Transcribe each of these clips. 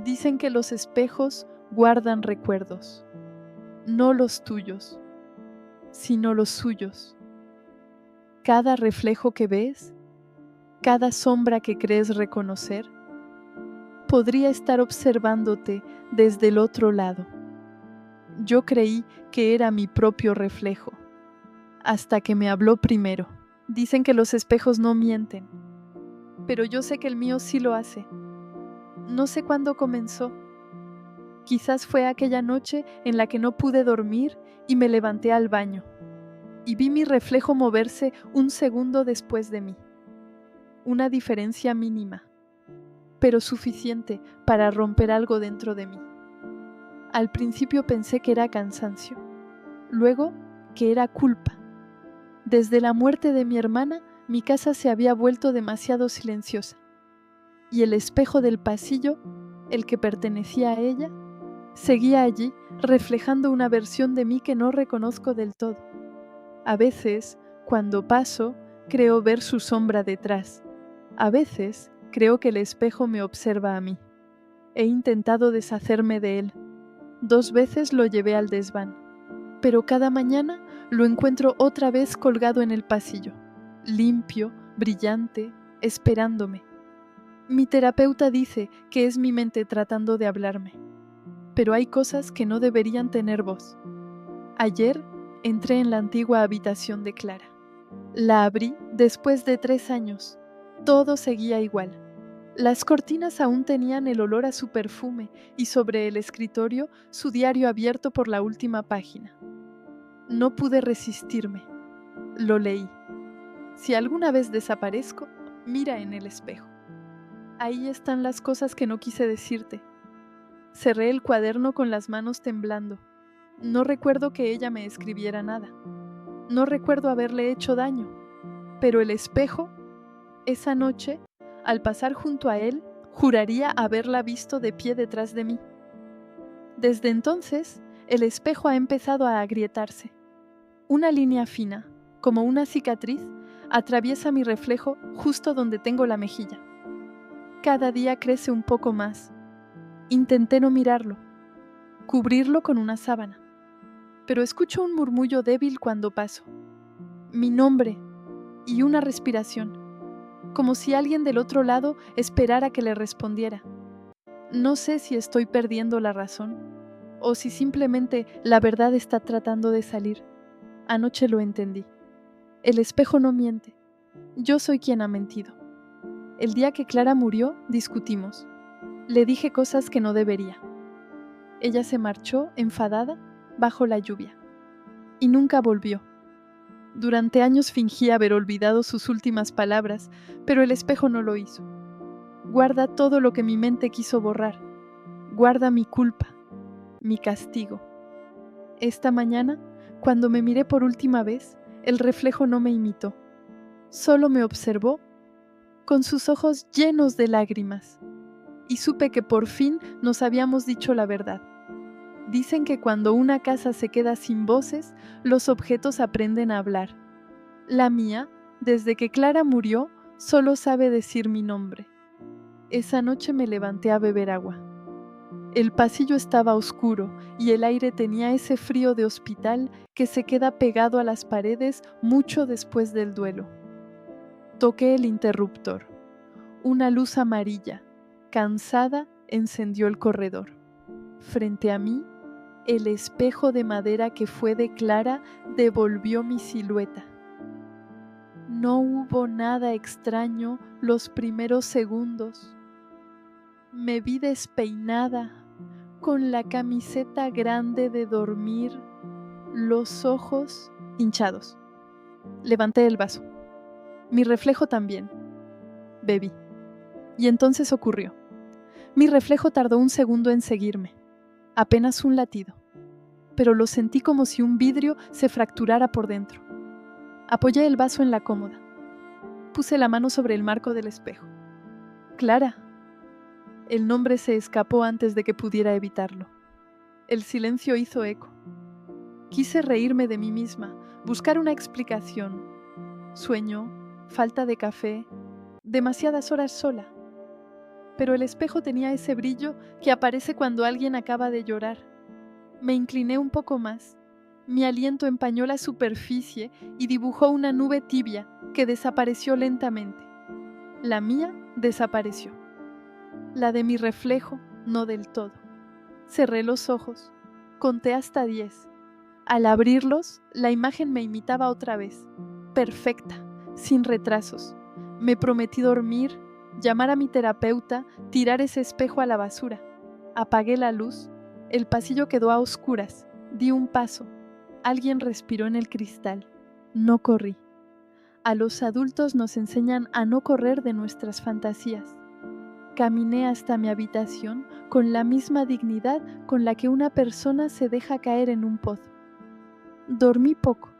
Dicen que los espejos guardan recuerdos, no los tuyos, sino los suyos. Cada reflejo que ves, cada sombra que crees reconocer, podría estar observándote desde el otro lado. Yo creí que era mi propio reflejo, hasta que me habló primero. Dicen que los espejos no mienten, pero yo sé que el mío sí lo hace. No sé cuándo comenzó. Quizás fue aquella noche en la que no pude dormir y me levanté al baño, y vi mi reflejo moverse un segundo después de mí. Una diferencia mínima, pero suficiente para romper algo dentro de mí. Al principio pensé que era cansancio, luego que era culpa. Desde la muerte de mi hermana, mi casa se había vuelto demasiado silenciosa, y el espejo del pasillo, el que pertenecía a ella, seguía allí reflejando una versión de mí que no reconozco del todo. A veces, cuando paso, creo ver su sombra detrás. A veces, creo que el espejo me observa a mí. He intentado deshacerme de él. 2 veces lo llevé al desván, pero cada mañana lo encuentro otra vez colgado en el pasillo, limpio, brillante, esperándome. Mi terapeuta dice que es mi mente tratando de hablarme, pero hay cosas que no deberían tener voz. Ayer entré en la antigua habitación de Clara. La abrí después de 3 años. Todo seguía igual. Las cortinas aún tenían el olor a su perfume y sobre el escritorio su diario abierto por la última página. No pude resistirme. Lo leí. Si alguna vez desaparezco, mira en el espejo. Ahí están las cosas que no quise decirte. Cerré el cuaderno con las manos temblando. No recuerdo que ella me escribiera nada. No recuerdo haberle hecho daño. Pero el espejo, esa noche, al pasar junto a él, juraría haberla visto de pie detrás de mí. Desde entonces, el espejo ha empezado a agrietarse. Una línea fina, como una cicatriz, atraviesa mi reflejo justo donde tengo la mejilla. Cada día crece un poco más. Intenté no mirarlo, cubrirlo con una sábana, pero escucho un murmullo débil cuando paso. Mi nombre y una respiración, como si alguien del otro lado esperara que le respondiera. No sé si estoy perdiendo la razón o si simplemente la verdad está tratando de salir. Anoche lo entendí. El espejo no miente. Yo soy quien ha mentido. El día que Clara murió, discutimos. Le dije cosas que no debería. Ella se marchó, enfadada, bajo la lluvia. Y nunca volvió. Durante años fingí haber olvidado sus últimas palabras, pero el espejo no lo hizo. Guarda todo lo que mi mente quiso borrar. Guarda mi culpa, mi castigo. Esta mañana, cuando me miré por última vez, el reflejo no me imitó. Solo me observó con sus ojos llenos de lágrimas. Y supe que por fin nos habíamos dicho la verdad. Dicen que cuando una casa se queda sin voces, los objetos aprenden a hablar. La mía, desde que Clara murió, solo sabe decir mi nombre. Esa noche me levanté a beber agua. El pasillo estaba oscuro y el aire tenía ese frío de hospital que se queda pegado a las paredes mucho después del duelo. Toqué el interruptor. Una luz amarilla, cansada, encendió el corredor. Frente a mí, el espejo de madera que fue de Clara devolvió mi silueta. No hubo nada extraño los primeros segundos. Me vi despeinada, con la camiseta grande de dormir, los ojos hinchados. Levanté el vaso. Mi reflejo también. Bebí. Y entonces ocurrió. Mi reflejo tardó un segundo en seguirme. Apenas un latido. Pero lo sentí como si un vidrio se fracturara por dentro. Apoyé el vaso en la cómoda. Puse la mano sobre el marco del espejo. Clara. El nombre se escapó antes de que pudiera evitarlo. El silencio hizo eco. Quise reírme de mí misma, buscar una explicación. Sueño, falta de café, demasiadas horas sola. pero el espejo tenía ese brillo que aparece cuando alguien acaba de llorar. Me incliné un poco más. Mi aliento empañó la superficie y dibujó una nube tibia que desapareció lentamente. La mía desapareció. La de mi reflejo, no del todo. Cerré los ojos. Conté hasta 10. Al abrirlos, la imagen me imitaba otra vez. Perfecta, sin retrasos. Me prometí dormir, llamar a mi terapeuta, tirar ese espejo a la basura. Apagué la luz. El pasillo quedó a oscuras. Di un paso. Alguien respiró en el cristal. No corrí. A los adultos nos enseñan a no correr de nuestras fantasías. Caminé hasta mi habitación con la misma dignidad con la que una persona se deja caer en un pozo. Dormí poco,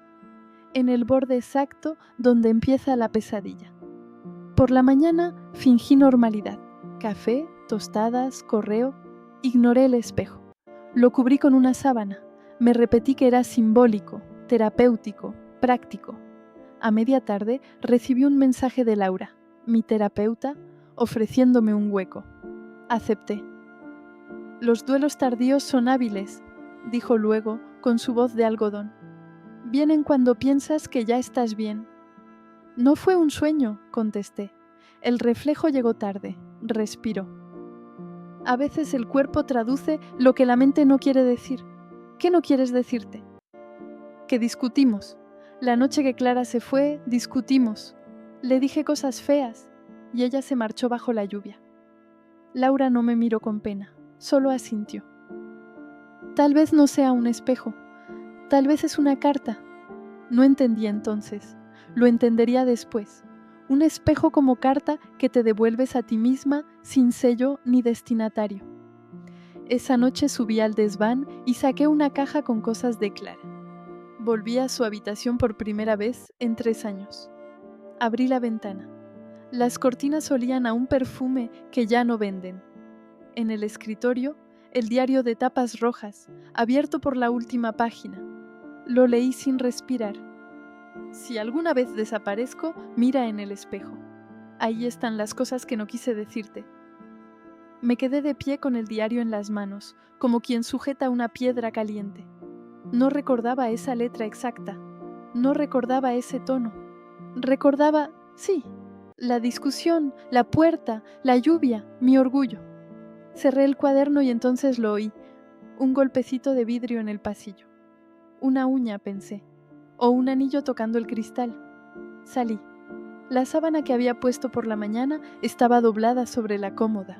en el borde exacto donde empieza la pesadilla. Por la mañana fingí normalidad. Café, tostadas, correo. Ignoré el espejo. Lo cubrí con una sábana. Me repetí que era simbólico, terapéutico, práctico. A media tarde recibí un mensaje de Laura, mi terapeuta, ofreciéndome un hueco. Acepté. Los duelos tardíos son hábiles, dijo luego con su voz de algodón. Vienen cuando piensas que ya estás bien. No fue un sueño, contesté. El reflejo llegó tarde, respiró. A veces el cuerpo traduce lo que la mente no quiere decir. ¿Qué no quieres decirte? Que discutimos. La noche que Clara se fue, discutimos. Le dije cosas feas y ella se marchó bajo la lluvia. Laura no me miró con pena, solo asintió. Tal vez no sea un espejo, tal vez es una carta. No entendí entonces, lo entendería después. Un espejo como carta que te devuelves a ti misma sin sello ni destinatario. Esa noche subí al desván y saqué una caja con cosas de Clara. Volví a su habitación por primera vez en 3 años. Abrí la ventana. Las cortinas olían a un perfume que ya no venden. En el escritorio, el diario de tapas rojas, abierto por la última página. Lo leí sin respirar. Si alguna vez desaparezco, mira en el espejo. Ahí están las cosas que no quise decirte. Me quedé de pie con el diario en las manos, como quien sujeta una piedra caliente. No recordaba esa letra exacta. No recordaba ese tono. Recordaba, sí, la discusión, la puerta, la lluvia, mi orgullo. Cerré el cuaderno y entonces lo oí. Un golpecito de vidrio en el pasillo. Una uña, pensé. O un anillo tocando el cristal. Salí. La sábana que había puesto por la mañana estaba doblada sobre la cómoda.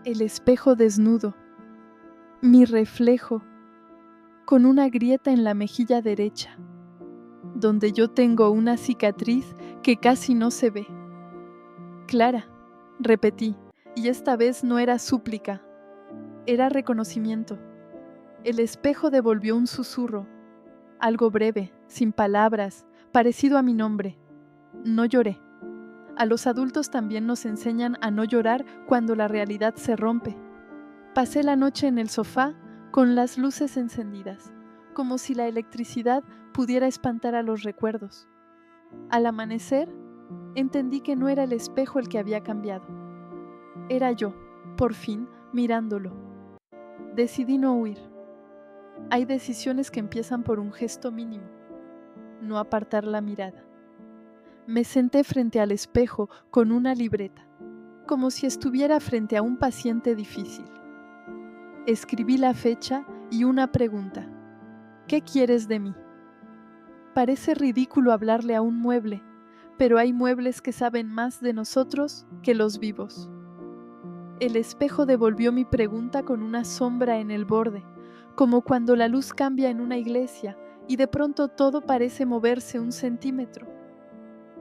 El espejo desnudo. Mi reflejo. Con una grieta en la mejilla derecha, donde yo tengo una cicatriz que casi no se ve. Clara, repetí, y esta vez no era súplica, era reconocimiento. El espejo devolvió un susurro, algo breve, sin palabras, parecido a mi nombre. No lloré. A los adultos también nos enseñan a no llorar cuando la realidad se rompe. Pasé la noche en el sofá con las luces encendidas, como si la electricidad pudiera espantar a los recuerdos. Al amanecer, entendí que no era el espejo el que había cambiado. Era yo, por fin, mirándolo. Decidí no huir. Hay decisiones que empiezan por un gesto mínimo, no apartar la mirada. Me senté frente al espejo con una libreta, como si estuviera frente a un paciente difícil. Escribí la fecha y una pregunta. ¿Qué quieres de mí? Parece ridículo hablarle a un mueble, pero hay muebles que saben más de nosotros que los vivos. El espejo devolvió mi pregunta con una sombra en el borde, como cuando la luz cambia en una iglesia y de pronto todo parece moverse 1 centímetro.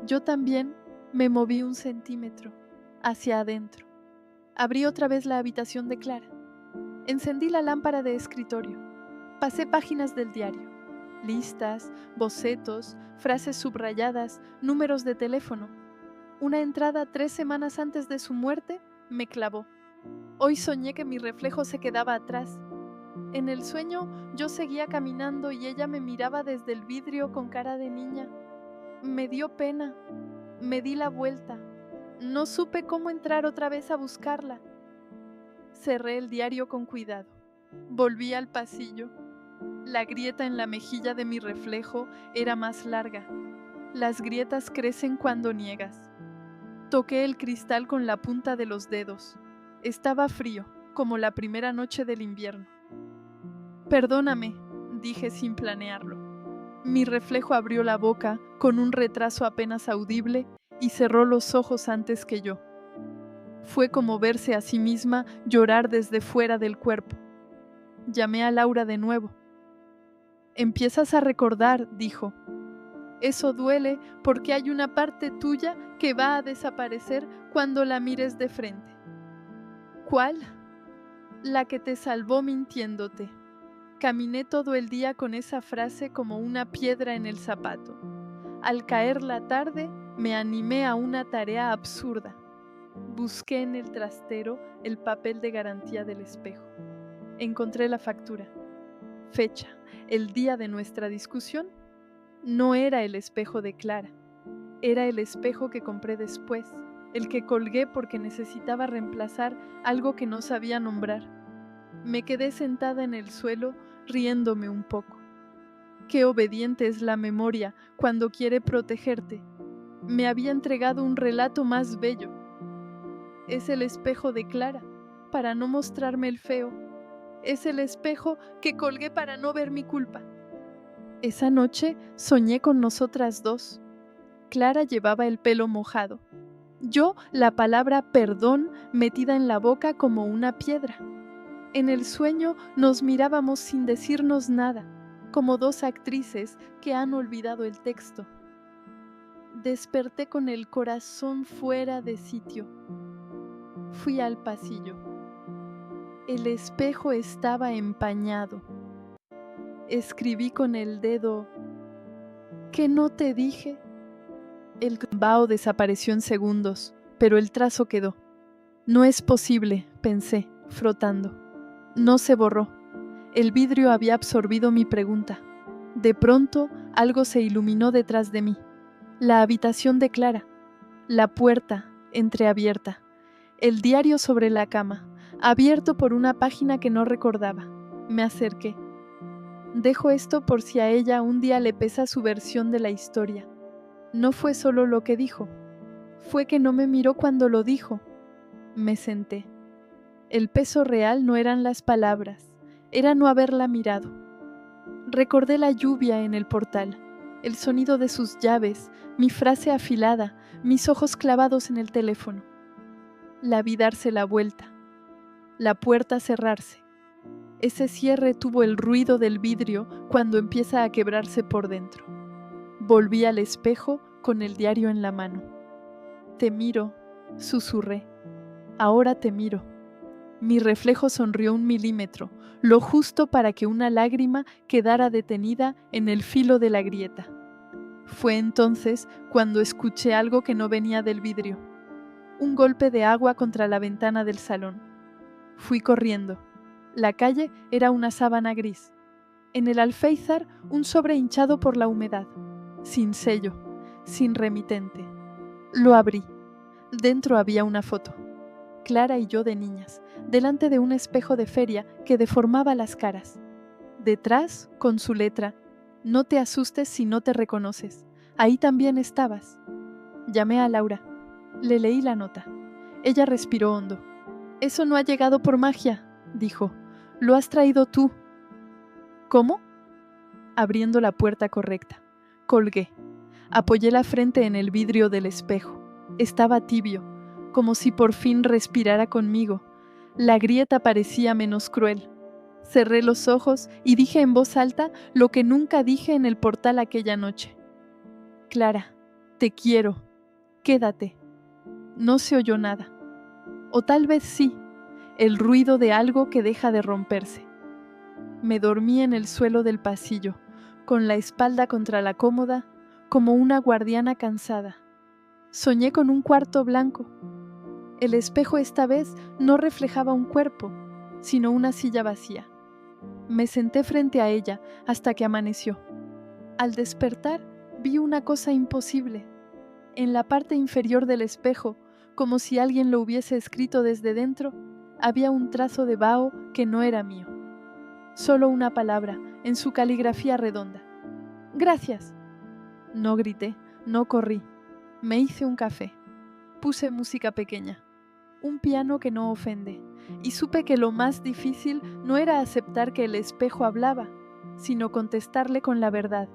Yo también me moví 1 centímetro, hacia adentro. Abrí otra vez la habitación de Clara. Encendí la lámpara de escritorio. Pasé páginas del diario. Listas, bocetos, frases subrayadas, números de teléfono. Una entrada 3 semanas antes de su muerte me clavó. Hoy soñé que mi reflejo se quedaba atrás. En el sueño yo seguía caminando y ella me miraba desde el vidrio con cara de niña. Me dio pena. Me di la vuelta. No supe cómo entrar otra vez a buscarla. Cerré el diario con cuidado. Volví al pasillo. La grieta en la mejilla de mi reflejo era más larga. Las grietas crecen cuando niegas. Toqué el cristal con la punta de los dedos. Estaba frío, como la primera noche del invierno. Perdóname, dije sin planearlo. Mi reflejo abrió la boca con un retraso apenas audible y cerró los ojos antes que yo. Fue como verse a sí misma llorar desde fuera del cuerpo. Llamé a Laura de nuevo. Empiezas a recordar, dijo. Eso duele porque hay una parte tuya que va a desaparecer cuando la mires de frente. ¿Cuál? La que te salvó mintiéndote. Caminé todo el día con esa frase como una piedra en el zapato. Al caer la tarde, me animé a una tarea absurda. Busqué en el trastero el papel de garantía del espejo. Encontré la factura. Fecha, el día de nuestra discusión. No era el espejo de Clara. Era el espejo que compré después, el que colgué porque necesitaba reemplazar algo que no sabía nombrar. Me quedé sentada en el suelo, riéndome un poco. Qué obediente es la memoria cuando quiere protegerte. Me había entregado un relato más bello. Es el espejo de Clara, para no mostrarme el feo. Es el espejo que colgué para no ver mi culpa. Esa noche soñé con nosotras dos. Clara llevaba el pelo mojado. Yo la palabra perdón metida en la boca como una piedra. En el sueño nos mirábamos sin decirnos nada, como dos actrices que han olvidado el texto. Desperté con el corazón fuera de sitio. Fui al pasillo. El espejo estaba empañado. Escribí con el dedo: ¿qué no te dije? El vaho desapareció en segundos, pero el trazo quedó. No es posible, pensé, frotando. No se borró. El vidrio había absorbido mi pregunta. De pronto, algo se iluminó detrás de mí. La habitación de Clara. La puerta, entreabierta. El diario sobre la cama, abierto por una página que no recordaba. Me acerqué. Dejo esto por si a ella un día le pesa su versión de la historia. No fue solo lo que dijo. Fue que no me miró cuando lo dijo. Me senté. El peso real no eran las palabras, era no haberla mirado. Recordé la lluvia en el portal, el sonido de sus llaves, mi frase afilada, mis ojos clavados en el teléfono. La vi darse la vuelta, la puerta cerrarse. Ese cierre tuvo el ruido del vidrio cuando empieza a quebrarse por dentro. Volví al espejo con el diario en la mano. Te miro, susurré. Ahora te miro. Mi reflejo sonrió 1 milímetro, lo justo para que una lágrima quedara detenida en el filo de la grieta. Fue entonces cuando escuché algo que no venía del vidrio. Un golpe de agua contra la ventana del salón. Fui corriendo. La calle era una sábana gris. En el alféizar, un sobre hinchado por la humedad. Sin sello, sin remitente. Lo abrí. Dentro había una foto. Clara y yo de niñas, delante de un espejo de feria que deformaba las caras. Detrás, con su letra: no te asustes si no te reconoces. Ahí también estabas. Llamé a Laura. Le leí la nota. Ella respiró hondo. Eso no ha llegado por magia, dijo. Lo has traído tú. ¿Cómo? Abriendo la puerta correcta. Colgué. Apoyé la frente en el vidrio del espejo. Estaba tibio, como si por fin respirara conmigo. La grieta parecía menos cruel. Cerré los ojos y dije en voz alta lo que nunca dije en el portal aquella noche. Clara, te quiero. Quédate. No se oyó nada. O tal vez sí, el ruido de algo que deja de romperse. Me dormí en el suelo del pasillo, con la espalda contra la cómoda, como una guardiana cansada. Soñé con un cuarto blanco. El espejo esta vez no reflejaba un cuerpo, sino una silla vacía. Me senté frente a ella hasta que amaneció. Al despertar, vi una cosa imposible. En la parte inferior del espejo, como si alguien lo hubiese escrito desde dentro, había un trazo de vaho que no era mío. Solo una palabra, en su caligrafía redonda. «Gracias». No grité, no corrí. Me hice un café. Puse música pequeña, un piano que no ofende, y supe que lo más difícil no era aceptar que el espejo hablaba, sino contestarle con la verdad.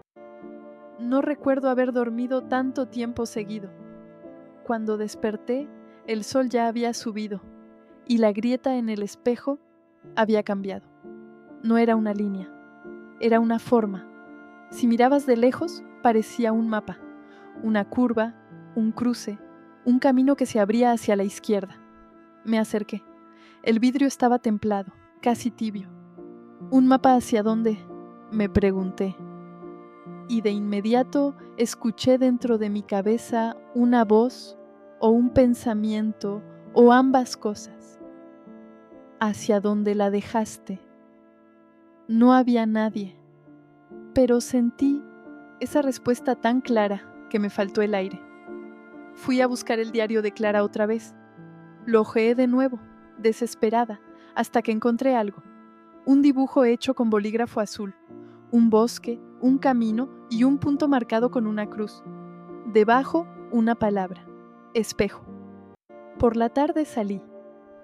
No recuerdo haber dormido tanto tiempo seguido. Cuando desperté, el sol ya había subido, y la grieta en el espejo había cambiado. No era una línea, era una forma. Si mirabas de lejos, parecía un mapa, una curva, un cruce, un camino que se abría hacia la izquierda. Me acerqué. El vidrio estaba templado, casi tibio. ¿Un mapa hacia dónde?, me pregunté. Y de inmediato escuché dentro de mi cabeza una voz o un pensamiento o ambas cosas. ¿Hacia dónde la dejaste? No había nadie, pero sentí esa respuesta tan clara que me faltó el aire. Fui a buscar el diario de Clara otra vez. Lo hojeé de nuevo, desesperada, hasta que encontré algo. Un dibujo hecho con bolígrafo azul, un bosque, un camino y un punto marcado con una cruz. Debajo, una palabra: espejo. Por la tarde salí.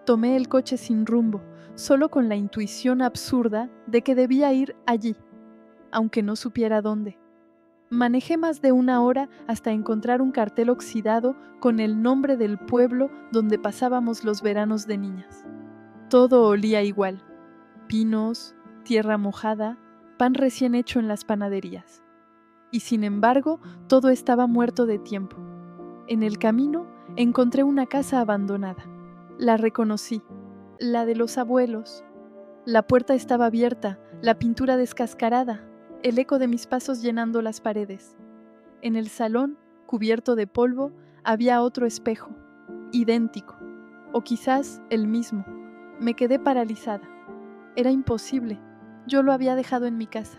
Tomé el coche sin rumbo, solo con la intuición absurda de que debía ir allí, aunque no supiera dónde. Manejé más de 1 hora hasta encontrar un cartel oxidado con el nombre del pueblo donde pasábamos los veranos de niñas. Todo olía igual: pinos, tierra mojada, pan recién hecho en las panaderías. Y sin embargo, todo estaba muerto de tiempo. En el camino encontré una casa abandonada. La reconocí, la de los abuelos. La puerta estaba abierta, la pintura descascarada, el eco de mis pasos llenando las paredes. En el salón, cubierto de polvo, había otro espejo, idéntico, o quizás el mismo. Me quedé paralizada. Era imposible. Yo lo había dejado en mi casa.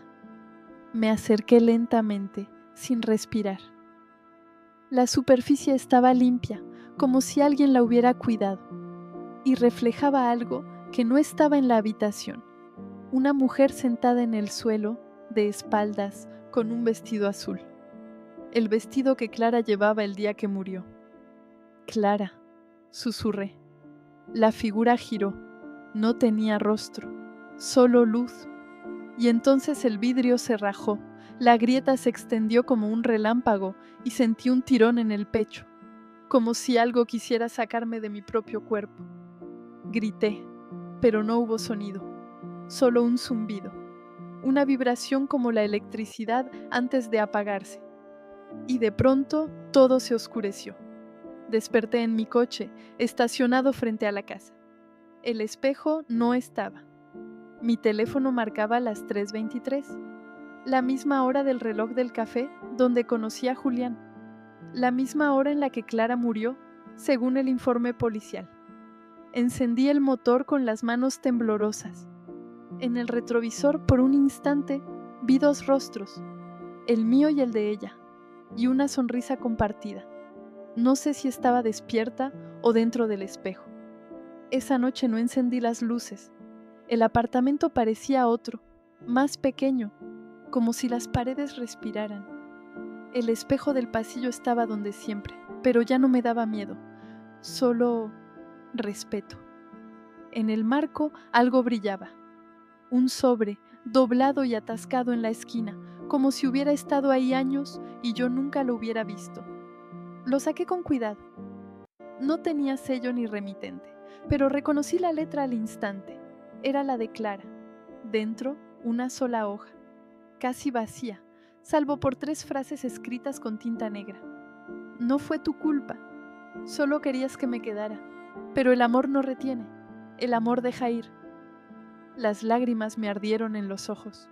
Me acerqué lentamente, sin respirar. La superficie estaba limpia, como si alguien la hubiera cuidado, y reflejaba algo que no estaba en la habitación. Una mujer sentada en el suelo, de espaldas, con un vestido azul. El vestido que Clara llevaba el día que murió. «Clara», susurré. La figura giró. No tenía rostro, solo luz. Y entonces el vidrio se rajó, la grieta se extendió como un relámpago y sentí un tirón en el pecho, como si algo quisiera sacarme de mi propio cuerpo. Grité, pero no hubo sonido, solo un zumbido, una vibración como la electricidad antes de apagarse. Y de pronto todo se oscureció. Desperté en mi coche, estacionado frente a la casa. El espejo no estaba. Mi teléfono marcaba las 3:23, la misma hora del reloj del café donde conocí a Julián, la misma hora en la que Clara murió, según el informe policial. Encendí el motor con las manos temblorosas. En el retrovisor, por un instante, vi 2 rostros, el mío y el de ella, y una sonrisa compartida. No sé si estaba despierta o dentro del espejo. Esa noche no encendí las luces. El apartamento parecía otro, más pequeño, como si las paredes respiraran. El espejo del pasillo estaba donde siempre, pero ya no me daba miedo, solo respeto. En el marco algo brillaba, un sobre doblado y atascado en la esquina, como si hubiera estado ahí años y yo nunca lo hubiera visto. Lo saqué con cuidado. No tenía sello ni remitente, pero reconocí la letra al instante. Era la de Clara. Dentro, una sola hoja, casi vacía, salvo por 3 frases escritas con tinta negra. No fue tu culpa, solo querías que me quedara, pero el amor no retiene, el amor deja ir. Las lágrimas me ardieron en los ojos.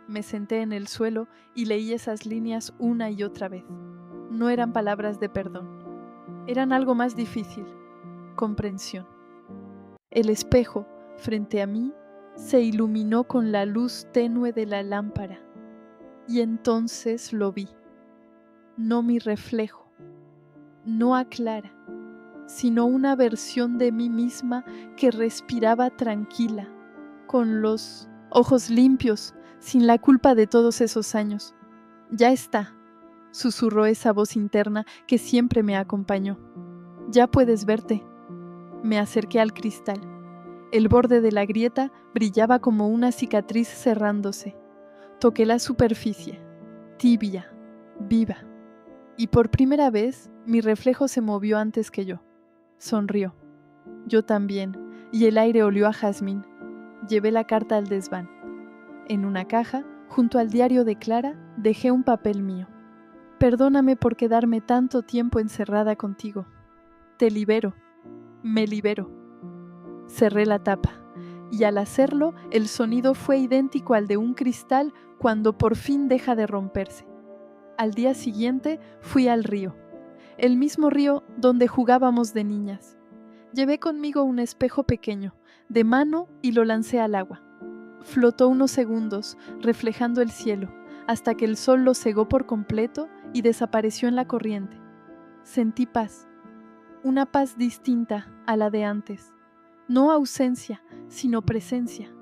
Me senté en el suelo y leí esas líneas una y otra vez. No eran palabras de perdón, eran algo más difícil: comprensión. El espejo, frente a mí, se iluminó con la luz tenue de la lámpara, y entonces lo vi. No mi reflejo, no a Clara, sino una versión de mí misma que respiraba tranquila, con los ojos limpios, sin la culpa de todos esos años. Ya está, susurró esa voz interna que siempre me acompañó. Ya puedes verte. Me acerqué al cristal. El borde de la grieta brillaba como una cicatriz cerrándose. Toqué la superficie, tibia, viva. Y por primera vez, mi reflejo se movió antes que yo. Sonrió. Yo también, y el aire olió a jazmín. Llevé la carta al desván. En una caja, junto al diario de Clara, dejé un papel mío. Perdóname por quedarme tanto tiempo encerrada contigo. Te libero. Me libero. Cerré la tapa, y al hacerlo, el sonido fue idéntico al de un cristal cuando por fin deja de romperse. Al día siguiente fui al río, el mismo río donde jugábamos de niñas. Llevé conmigo un espejo pequeño, de mano, y lo lancé al agua. Flotó unos segundos, reflejando el cielo, hasta que el sol lo cegó por completo y desapareció en la corriente. Sentí paz, una paz distinta a la de antes. No ausencia, sino presencia,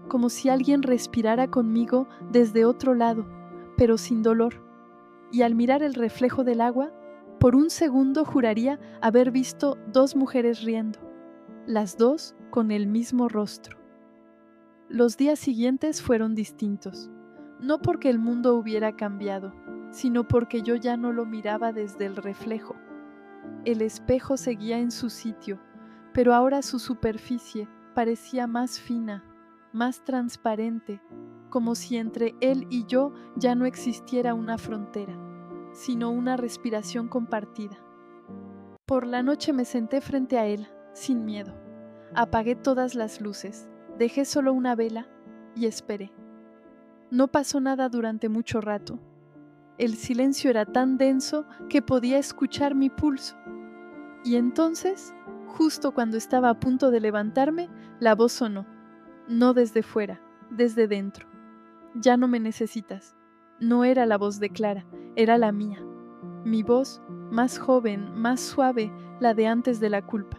como si alguien respirara conmigo desde otro lado, pero sin dolor. Y al mirar el reflejo del agua, por un segundo juraría haber visto dos mujeres riendo, las dos con el mismo rostro. Los días siguientes fueron distintos, no porque el mundo hubiera cambiado, sino porque yo ya no lo miraba desde el reflejo. El espejo seguía en su sitio, pero ahora su superficie parecía más fina, más transparente, como si entre él y yo ya no existiera una frontera, sino una respiración compartida. Por la noche me senté frente a él, sin miedo. Apagué todas las luces, dejé solo una vela y esperé. No pasó nada durante mucho rato. El silencio era tan denso que podía escuchar mi pulso. Y entonces, justo cuando estaba a punto de levantarme, la voz sonó. No desde fuera, desde dentro. Ya no me necesitas. No era la voz de Clara, era la mía. Mi voz, más joven, más suave, la de antes de la culpa.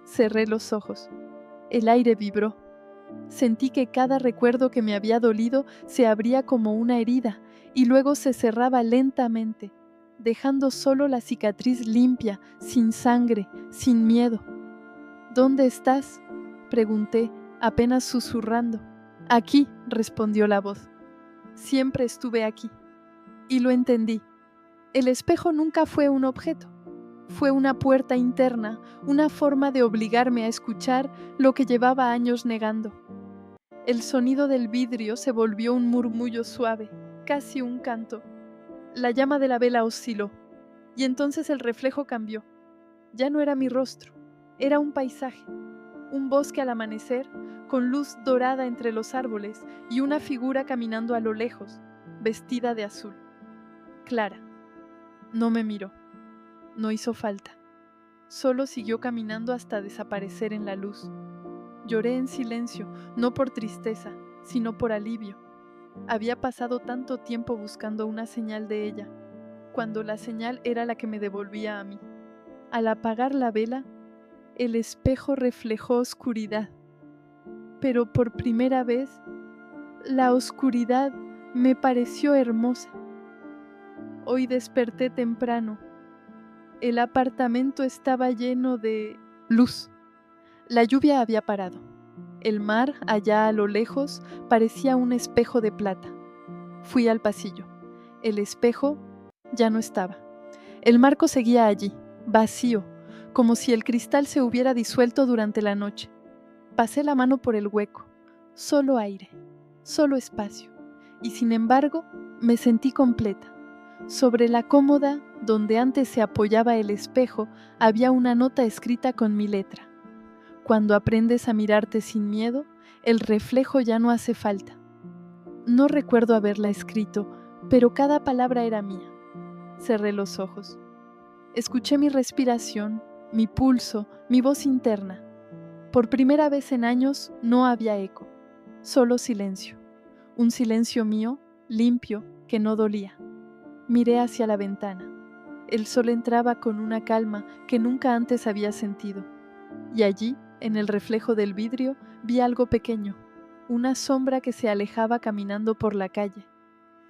Cerré los ojos. El aire vibró. Sentí que cada recuerdo que me había dolido se abría como una herida y luego se cerraba lentamente, dejando solo la cicatriz limpia, sin sangre, sin miedo. ¿Dónde estás?, pregunté, apenas susurrando. Aquí, respondió la voz. Siempre estuve aquí. Y lo entendí. El espejo nunca fue un objeto. Fue una puerta interna, una forma de obligarme a escuchar lo que llevaba años negando. El sonido del vidrio se volvió un murmullo suave, casi un canto. La llama de la vela osciló, y entonces el reflejo cambió. Ya no era mi rostro, era un paisaje, un bosque al amanecer, con luz dorada entre los árboles y una figura caminando a lo lejos, vestida de azul. Clara. No me miró, no hizo falta. Solo siguió caminando hasta desaparecer en la luz. Lloré en silencio, no por tristeza, sino por alivio. Había pasado tanto tiempo buscando una señal de ella, cuando la señal era la que me devolvía a mí. Al apagar la vela, el espejo reflejó oscuridad, pero por primera vez, la oscuridad me pareció hermosa. Hoy desperté temprano. El apartamento estaba lleno de luz. La lluvia había parado. El mar, allá a lo lejos, parecía un espejo de plata. Fui al pasillo. El espejo ya no estaba. El marco seguía allí, vacío, como si el cristal se hubiera disuelto durante la noche. Pasé la mano por el hueco. Solo aire, solo espacio. Y sin embargo, me sentí completa. Sobre la cómoda, donde antes se apoyaba el espejo, había una nota escrita con mi letra. Cuando aprendes a mirarte sin miedo, el reflejo ya no hace falta. No recuerdo haberla escrito, pero cada palabra era mía. Cerré los ojos. Escuché mi respiración, mi pulso, mi voz interna. Por primera vez en años no había eco, solo silencio. Un silencio mío, limpio, que no dolía. Miré hacia la ventana. El sol entraba con una calma que nunca antes había sentido, y allí, en el reflejo del vidrio, vi algo pequeño, una sombra que se alejaba caminando por la calle.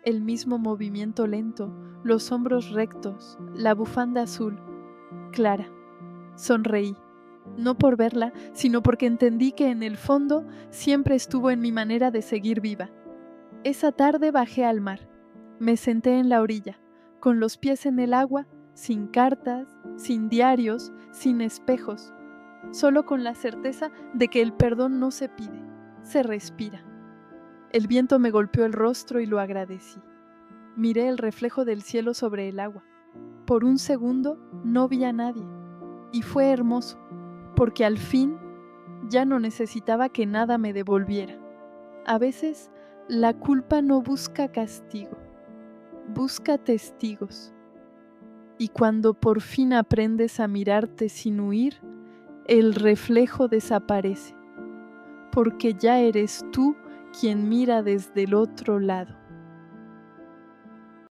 El mismo movimiento lento, los hombros rectos, la bufanda azul. Clara. Sonreí, no por verla, sino porque entendí que en el fondo siempre estuvo en mi manera de seguir viva. Esa tarde bajé al mar. Me senté en la orilla, con los pies en el agua, sin cartas, sin diarios, sin espejos, solo con la certeza de que el perdón no se pide, se respira. El viento me golpeó el rostro y lo agradecí. Miré el reflejo del cielo sobre el agua. Por un segundo no vi a nadie, y fue hermoso, porque al fin ya no necesitaba que nada me devolviera. A veces la culpa no busca castigo, busca testigos. Y cuando por fin aprendes a mirarte sin huir, el reflejo desaparece, porque ya eres tú quien mira desde el otro lado.